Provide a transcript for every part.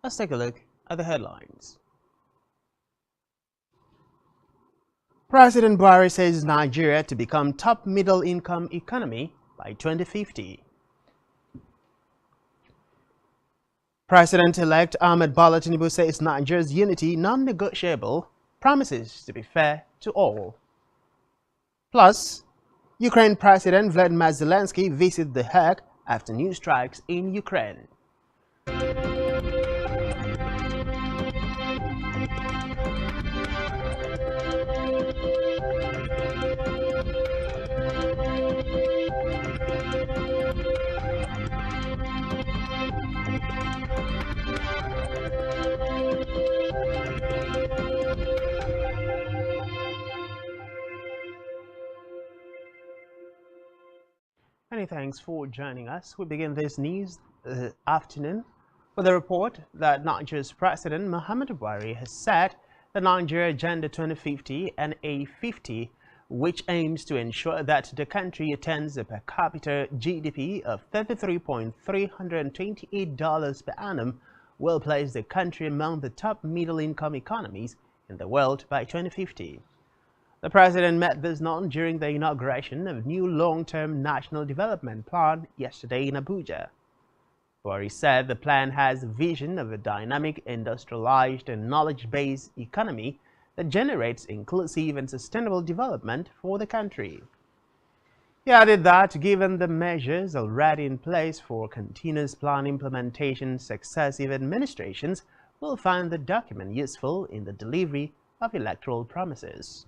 Let's take a look at the headlines. President Buhari says Nigeria to become top middle-income economy by 2050. President-elect Ahmed Bola Tinubu says Nigeria's unity non-negotiable, promises to be fair to all. Plus, Ukraine President Vladimir Zelensky visits The Hague after new strikes in Ukraine. Many thanks for joining us. We begin this news afternoon with a report that Nigeria's President Muhammadu Buhari has said the Nigeria Agenda 2050 and A50, which aims to ensure that the country attains a per capita GDP of $33,328 per annum, will place the country among the top middle-income economies in the world by 2050. The president made this known during the inauguration of a new long-term national development plan yesterday in Abuja. Buhari said the plan has a vision of a dynamic, industrialized and knowledge-based economy that generates inclusive and sustainable development for the country. He added that given the measures already in place for continuous plan implementation, successive administrations will find the document useful in the delivery of electoral promises.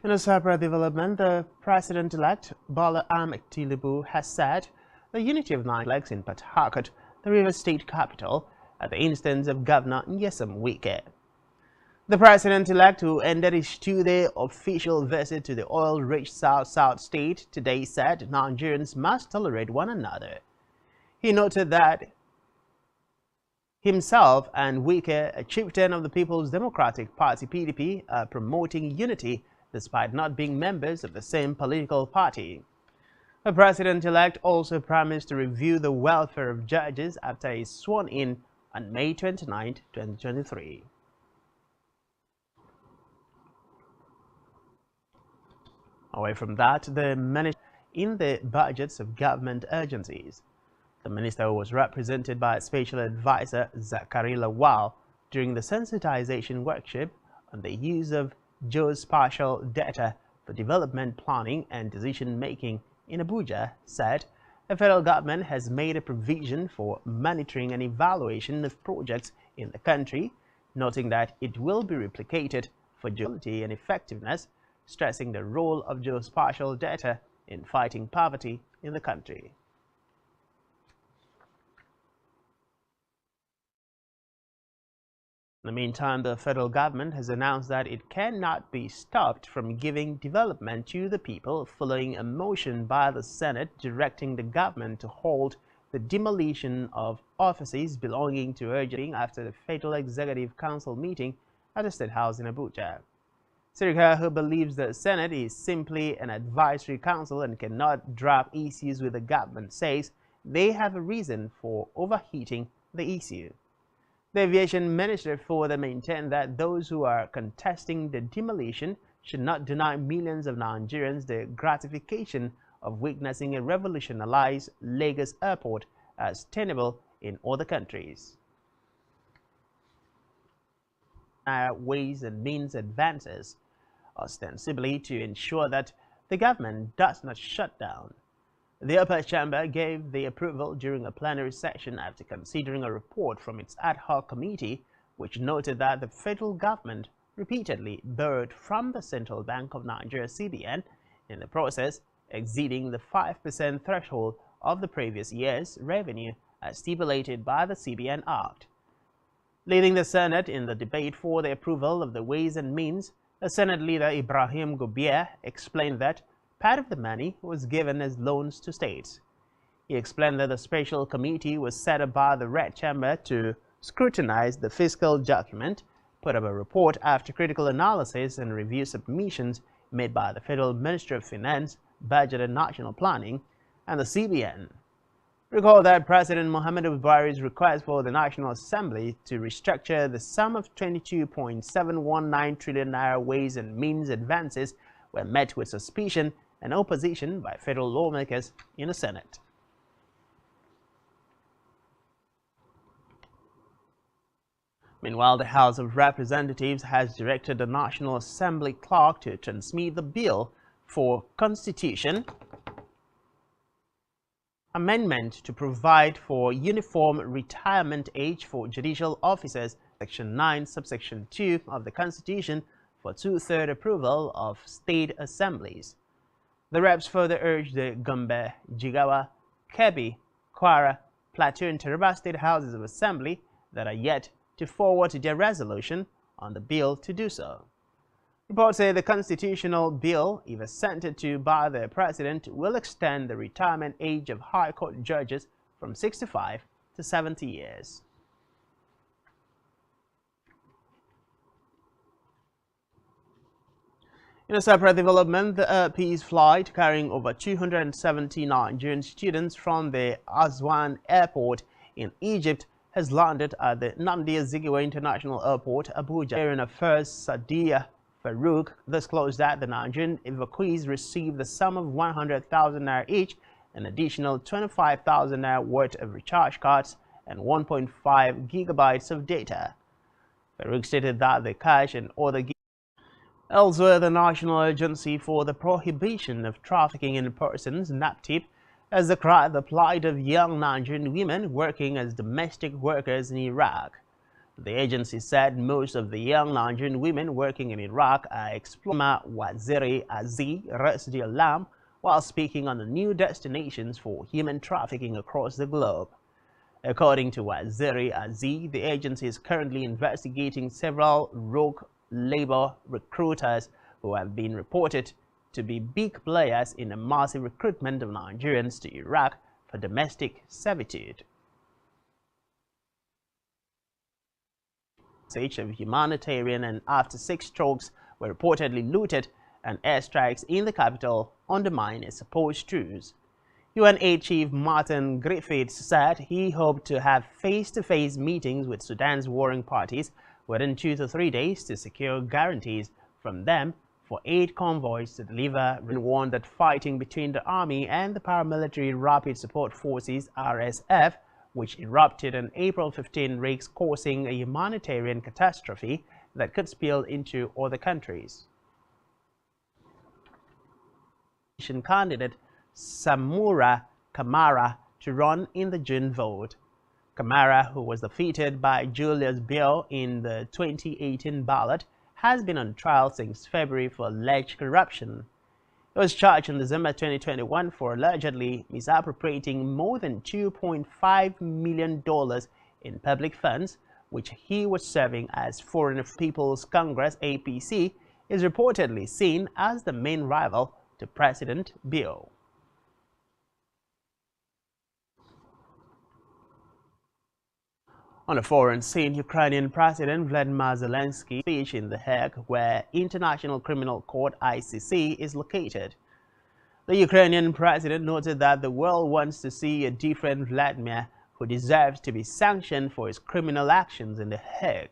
In a separate development, the President-elect Bola Ahmed Tinubu has said the unity of Nigeria in Port Harcourt, the Rivers State capital, at the instance of Governor Nyesom Wike. The President-elect, who ended his two-day official visit to the oil-rich South state today, said Nigerians must tolerate one another. He noted that himself and Wike, a chieftain of the People's Democratic Party (PDP), are promoting unity despite not being members of the same political party. The President-elect also promised to review the welfare of judges after he is sworn in on May 29, 2023. Away from that, the minister in the budgets of government agencies. The minister was represented by Special Advisor Zakari Lawal during the sensitization workshop on the use of geospatial data for development planning and decision-making in Abuja, said the federal government has made a provision for monitoring and evaluation of projects in the country, noting that it will be replicated for durability and effectiveness, stressing the role of geospatial data in fighting poverty in the country. In the meantime, the federal government has announced that it cannot be stopped from giving development to the people following a motion by the Senate directing the government to halt the demolition of offices belonging to urging after the Federal Executive Council meeting at the State House in Abuja. Sirika, who believes the Senate is simply an advisory council and cannot drop issues with the government, says they have a reason for overheating the issue. The aviation minister further maintained that those who are contesting the demolition should not deny millions of Nigerians the gratification of witnessing a revolutionized Lagos airport as tenable in other countries. Ways and means advances, ostensibly to ensure that the government does not shut down. The upper chamber gave the approval during a plenary session after considering a report from its ad hoc committee, which noted that the federal government repeatedly borrowed from the Central Bank of Nigeria (CBN), in the process exceeding the 5% threshold of the previous year's revenue as stipulated by the CBN Act. Leading the Senate in the debate for the approval of the Ways and Means, the Senate leader Ibrahim Gobir explained that part of the money was given as loans to states. He explained that the special committee was set up by the Red Chamber to scrutinize the fiscal document, put up a report after critical analysis and review submissions made by the Federal Ministry of Finance, Budget and National Planning, and the CBN. Recall that President Muhammadu Buhari's request for the National Assembly to restructure the sum of 22.719 trillion naira ways and means advances were met with suspicion and opposition by federal lawmakers in the Senate. Meanwhile, the House of Representatives has directed the National Assembly clerk to transmit the bill for Constitution amendment to provide for uniform retirement age for judicial officers, Section 9, subsection 2 of the Constitution, for two-thirds approval of state assemblies. The reps further urged the Gombe, Jigawa, Kebbi, Kwara, Plateau and Taraba state houses of assembly that are yet to forward their resolution on the bill to do so. Reports say the constitutional bill, if assented to by the president, will extend the retirement age of high court judges from 65 to 70 years. In a separate development, the Peace flight carrying over 270 Nigerian students from the Aswan airport in Egypt has landed at the Nnamdi Azikiwe International Airport, Abuja. Foreign Affairs Sadiya Farouk disclosed that the Nigerian evacuees received the sum of 100,000 naira each, an additional 25,000 naira worth of recharge cards, and 1.5 gigabytes of data. Farouk stated that the cash and other Elsewhere, the National Agency for the Prohibition of Trafficking in Persons, NAPTIP, has decried the plight of young Nigerian women working as domestic workers in Iraq. The agency said most of the young Nigerian women working in Iraq are exploiting. Waziri Aziz raised the alarm while speaking on the new destinations for human trafficking across the globe. According to Waziri Aziz, the agency is currently investigating several rogue labor recruiters who have been reported to be big players in a massive recruitment of Nigerians to Iraq for domestic servitude. Of humanitarian and after 6 strokes were reportedly looted and airstrikes in the capital undermine its supposed truce. UN Aid Chief Martin Griffiths said he hoped to have face-to-face meetings with Sudan's warring parties within 2 to 3 days to secure guarantees from them for aid convoys to deliver, and warned that fighting between the army and the paramilitary Rapid Support Forces (RSF), which erupted on April 15, risks causing a humanitarian catastrophe that could spill into other countries. Candidate Samura Kamara to run in the June vote. Kamara, who was defeated by Julius Biel in the 2018 ballot, has been on trial since February for alleged corruption. He was charged in December 2021 for allegedly misappropriating more than $2.5 million in public funds, which he was serving as Foreign People's Congress (APC), is reportedly seen as the main rival to President Biel. On a foreign scene, Ukrainian President Vladimir Zelensky's speech in The Hague, where International Criminal Court (ICC) is located. The Ukrainian president noted that the world wants to see a different Vladimir who deserves to be sanctioned for his criminal actions in The Hague.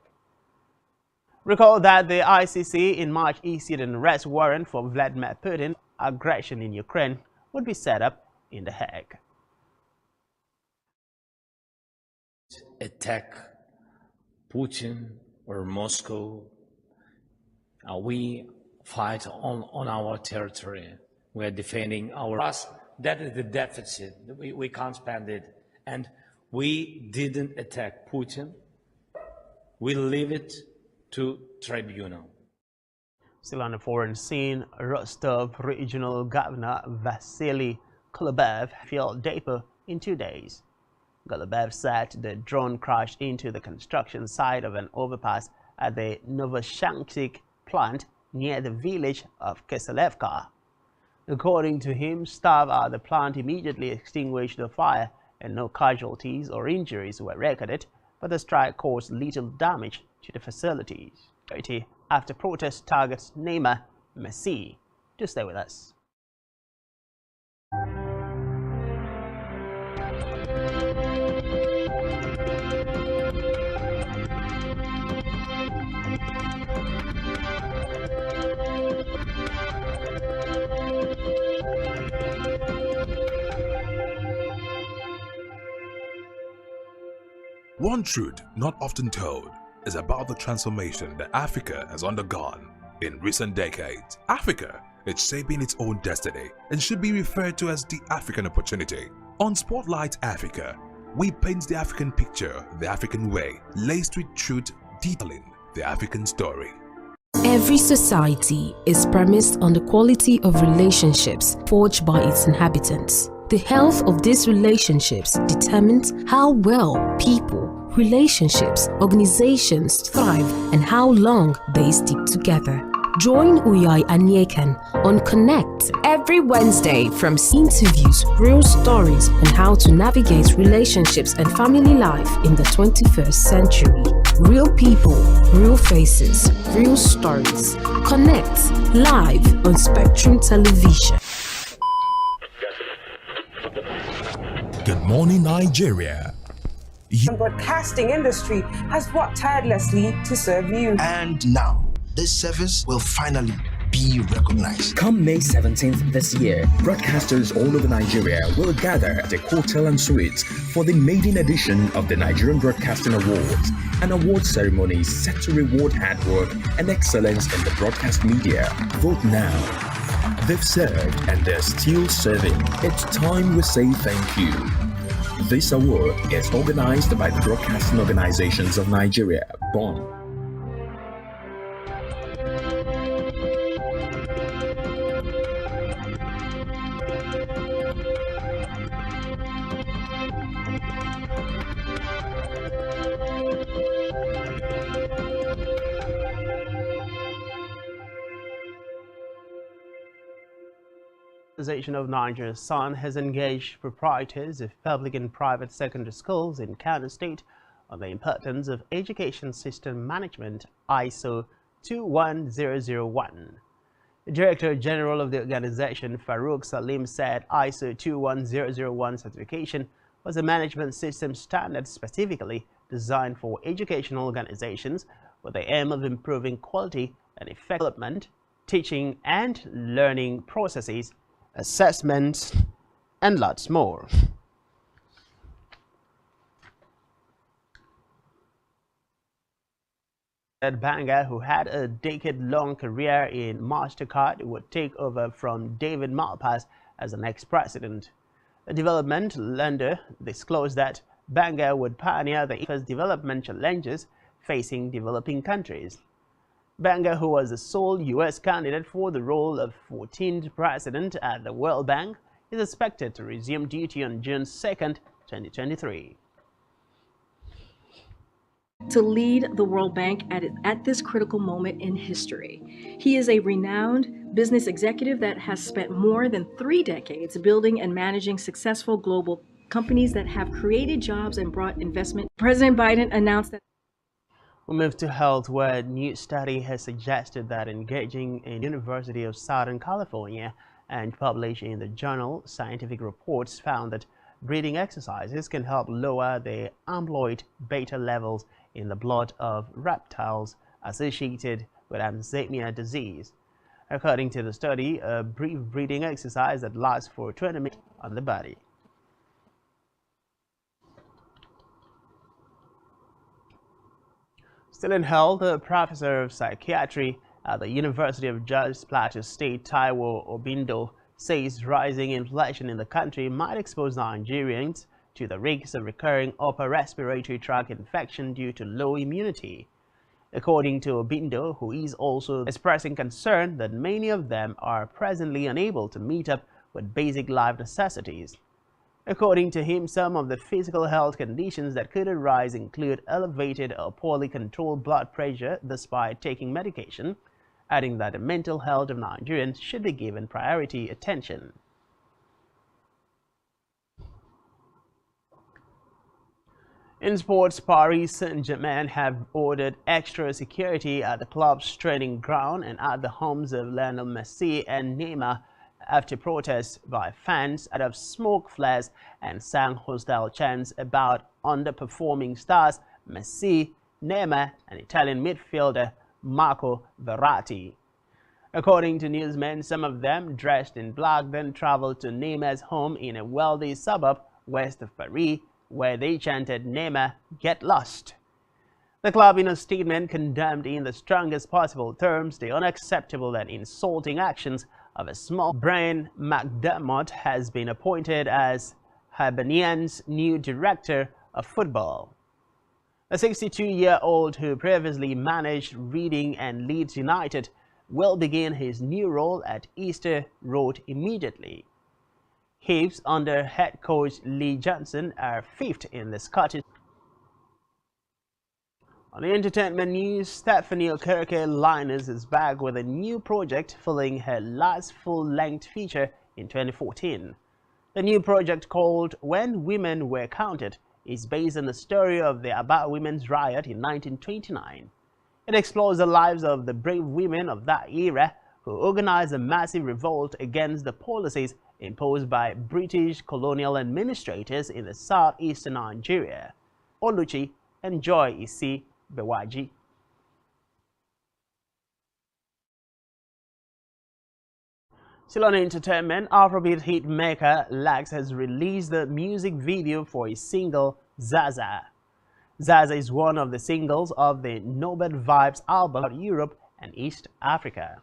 Recall that the ICC in March issued an arrest warrant for Vladimir Putin's aggression in Ukraine would be set up in The Hague. Attack Putin or Moscow. We fight on our territory. We are defending our us. That is the deficit. We can't spend it. And we didn't attack Putin. We leave it to tribunal. Still on the foreign scene, Rostov Regional Governor Vasily Golubev failed depot in 2 days. Golubev said the drone crashed into the construction site of an overpass at the Novoshankzik plant near the village of Keselevka. According to him, staff at the plant immediately extinguished the fire and no casualties or injuries were recorded, but the strike caused little damage to the facilities. After protest targets Neymar Messi. Do stay with us. One truth not often told is about the transformation that Africa has undergone in recent decades. Africa is shaping its own destiny and should be referred to as the African opportunity. On Spotlight Africa, we paint the African picture the African way, laced with truth, detailing the African story. Every society is premised on the quality of relationships forged by its inhabitants. The health of these relationships determines how well people, relationships, organizations thrive and how long they stick together. Join Uyai Anyekan on Connect every Wednesday from interviews, real stories, and how to navigate relationships and family life in the 21st century. Real people, real faces, real stories. Connect live on Spectrum Television. Good morning, Nigeria. The broadcasting industry has worked tirelessly to serve you. And now, this service will finally be recognized. Come May 17th this year, broadcasters all over Nigeria will gather at the Hotel and Suites for the maiden edition of the Nigerian Broadcasting Awards, an award ceremony set to reward hard work and excellence in the broadcast media. Vote now. They've served and they're still serving. It's time we say thank you. This award is organized by the Broadcasting Organizations of Nigeria, BON. Organization of Nigeria's Sun has engaged proprietors of public and private secondary schools in Kano State on the importance of education system management ISO 21001. The Director General of the organization, Farouk Salim, said ISO 21001 certification was a management system standard specifically designed for educational organizations with the aim of improving quality and effective development, teaching and learning processes, assessments, and lots more. Banga, who had a decade-long career in MasterCard, would take over from David Malpass as the next president. The development lender disclosed that Banga would pioneer the first development challenges facing developing countries. Banga, who was the sole U.S. candidate for the role of 14th president at the World Bank, is expected to resume duty on June 2, 2023. To lead the World Bank at this critical moment in history. He is a renowned business executive that has spent more than 3 decades building and managing successful global companies that have created jobs and brought investment. President Biden announced that. We'll move to health, where a new study has suggested that engaging in University of Southern California and published in the journal Scientific Reports found that breathing exercises can help lower the amyloid beta levels in the blood of reptiles associated with Alzheimer's disease. According to the study, a brief breathing exercise that lasts for 20 minutes on the body. Still in health, a professor of psychiatry at the University of Jos Plateau State, Taiwo Obindo, says rising inflation in the country might expose Nigerians to the risks of recurring upper respiratory tract infection due to low immunity. According to Obindo, who is also expressing concern that many of them are presently unable to meet up with basic life necessities. According to him, some of the physical health conditions that could arise include elevated or poorly controlled blood pressure despite taking medication, adding that the mental health of Nigerians should be given priority attention. In sports, Paris Saint-Germain have ordered extra security at the club's training ground and at the homes of Lionel Messi and Neymar after protests by fans out of smoke flares and sang hostile chants about underperforming stars Messi, Neymar, and Italian midfielder Marco Verratti. According to newsmen, some of them, dressed in black, then traveled to Neymar's home in a wealthy suburb west of Paris where they chanted "Neymar, get lost." The club, in a statement, condemned in the strongest possible terms the unacceptable and insulting actions of a small Brian McDermott has been appointed as Hibernian's new director of football. The 62-year-old, who previously managed Reading and Leeds United, will begin his new role at Easter Road immediately. Hibs, under head coach Lee Johnson, are fifth in the Scottish. On the entertainment news, Stephanie Okereke-Linus is back with a new project following her last full-length feature in 2014. The new project, called When Women Were Counted, is based on the story of the Aba Women's Riot in 1929. It explores the lives of the brave women of that era who organized a massive revolt against the policies imposed by British colonial administrators in the southeastern Nigeria. Oluchi and Joy Isi Bewaji. Still on entertainment, Afrobeat hit maker Lax has released the music video for his single Zaza. Zaza is one of the singles of the Nobel Vibes album about Europe and East Africa.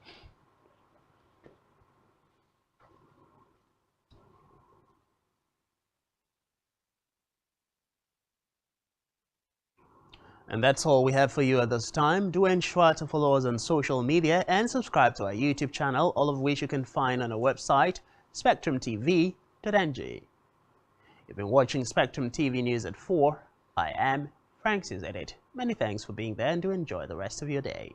And that's all we have for you at this time. Do ensure to follow us on social media and subscribe to our YouTube channel, all of which you can find on our website, spectrumtv.ng. You've been watching Spectrum TV News at 4. I am Francis Edit. Many thanks for being there, and do enjoy the rest of your day.